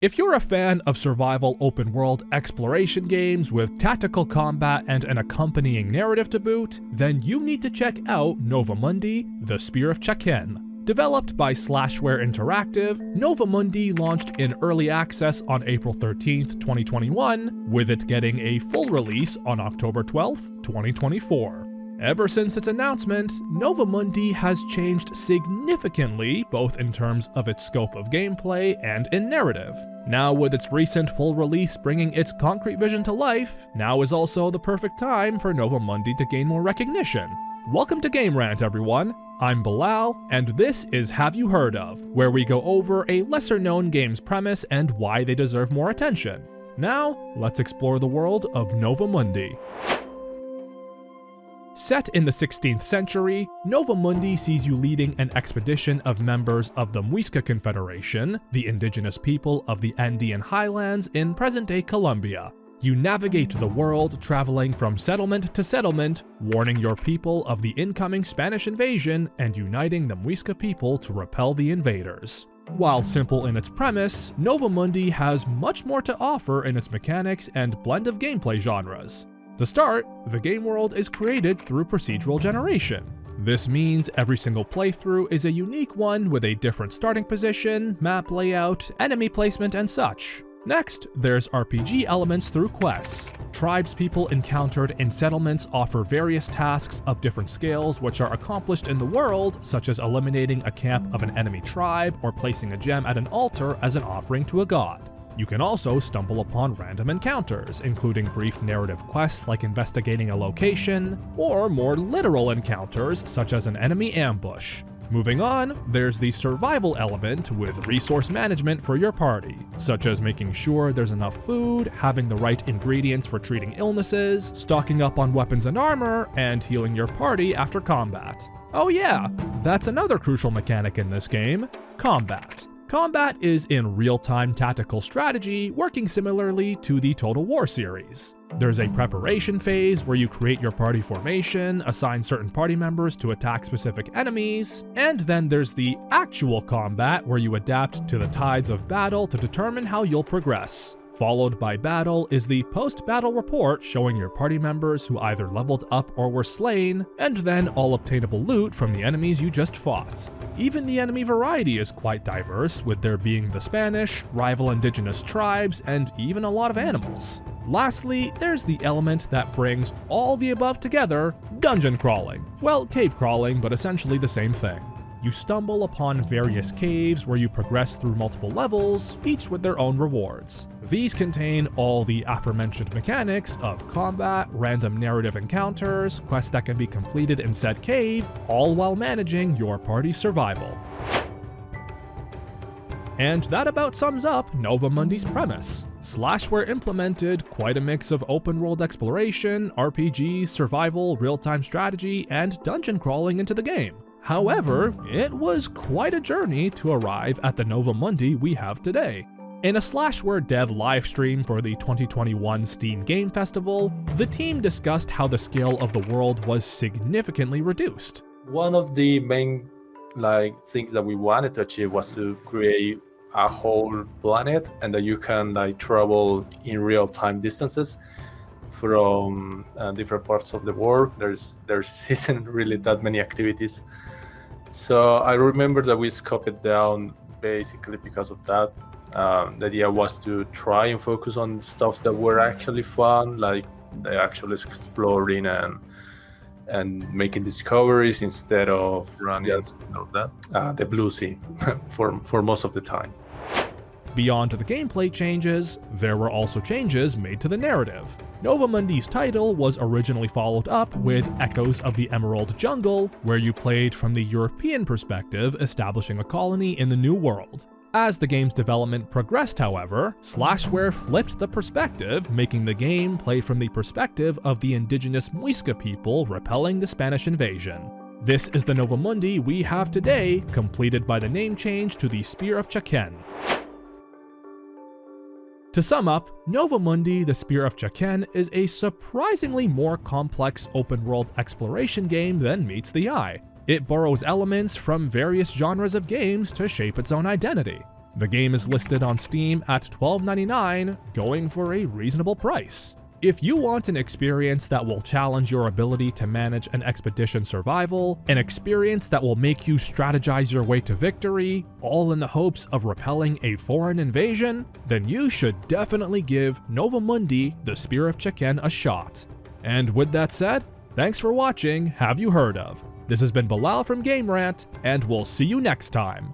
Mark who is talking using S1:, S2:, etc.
S1: If you're a fan of survival open-world exploration games with tactical combat and an accompanying narrative to boot, then you need to check out NovaMundi, The Spear of Chaken. Developed by Slashware Interactive, NovaMundi launched in early access on April 13th, 2021, with it getting a full release on October 12th, 2024. Ever since its announcement, NovaMundi has changed significantly both in terms of its scope of gameplay and in narrative. Now with its recent full release bringing its concrete vision to life, now is also the perfect time for NovaMundi to gain more recognition. Welcome to Game Rant, everyone. I'm Bilal, and this is Have You Heard Of, where we go over a lesser-known game's premise and why they deserve more attention. Now, let's explore the world of NovaMundi. Set in the 16th century, NovaMundi sees you leading an expedition of members of the Muisca Confederation, the indigenous people of the Andean highlands in present-day Colombia. You navigate the world, traveling from settlement to settlement, warning your people of the incoming Spanish invasion and uniting the Muisca people to repel the invaders. While simple in its premise, NovaMundi has much more to offer in its mechanics and blend of gameplay genres. To start, the game world is created through procedural generation. This means every single playthrough is a unique one with a different starting position, map layout, enemy placement, and such. Next, there's RPG elements through quests. Tribespeople encountered in settlements offer various tasks of different scales which are accomplished in the world, such as eliminating a camp of an enemy tribe or placing a gem at an altar as an offering to a god. You can also stumble upon random encounters, including brief narrative quests like investigating a location, or more literal encounters such as an enemy ambush. Moving on, there's the survival element with resource management for your party, such as making sure there's enough food, having the right ingredients for treating illnesses, stocking up on weapons and armor, and healing your party after combat. Oh yeah, that's another crucial mechanic in this game: combat. Combat is in real-time tactical strategy, working similarly to the Total War series. There's a preparation phase where you create your party formation, assign certain party members to attack specific enemies, and then there's the actual combat where you adapt to the tides of battle to determine how you'll progress. Followed by battle is the post-battle report showing your party members who either leveled up or were slain, and then all obtainable loot from the enemies you just fought. Even the enemy variety is quite diverse, with there being the Spanish, rival indigenous tribes, and even a lot of animals. Lastly, there's the element that brings all the above together: dungeon crawling. Well, cave crawling, but essentially the same thing. You stumble upon various caves where you progress through multiple levels, each with their own rewards. These contain all the aforementioned mechanics of combat, random narrative encounters, quests that can be completed in said cave, all while managing your party's survival. And that about sums up NovaMundi's premise. Slashware implemented quite a mix of open-world exploration, RPG, survival, real-time strategy, and dungeon crawling into the game. However, it was quite a journey to arrive at the NovaMundi we have today. In a Slashware dev livestream for the 2021 Steam Game Festival, the team discussed how the scale of the world was significantly reduced.
S2: One of the main things that we wanted to achieve was to create a whole planet and that you can travel in real-time distances from different parts of the world. There isn't really that many activities. So I remember that we scoped it down basically because of that. The idea was to try and focus on stuff that were actually fun, like actually exploring and making discoveries instead of running the blue sea for most of the time.
S1: Beyond the gameplay changes, there were also changes made to the narrative. NovaMundi's title was originally followed up with Echoes of the Emerald Jungle, where you played from the European perspective, establishing a colony in the New World. As the game's development progressed, however, Slashware flipped the perspective, making the game play from the perspective of the indigenous Muisca people repelling the Spanish invasion. This is the NovaMundi we have today, completed by the name change to the Spear of Chaken. To sum up, NovaMundi, The Spear of Chaken is a surprisingly more complex open-world exploration game than meets the eye. It borrows elements from various genres of games to shape its own identity. The game is listed on Steam at $12.99, going for a reasonable price. If you want an experience that will challenge your ability to manage an expedition survival, an experience that will make you strategize your way to victory, all in the hopes of repelling a foreign invasion, then you should definitely give NovaMundi The Spear of Chicken a shot. And with that said, thanks for watching Have You Heard Of? This has been Bilal from Game Rant, and we'll see you next time.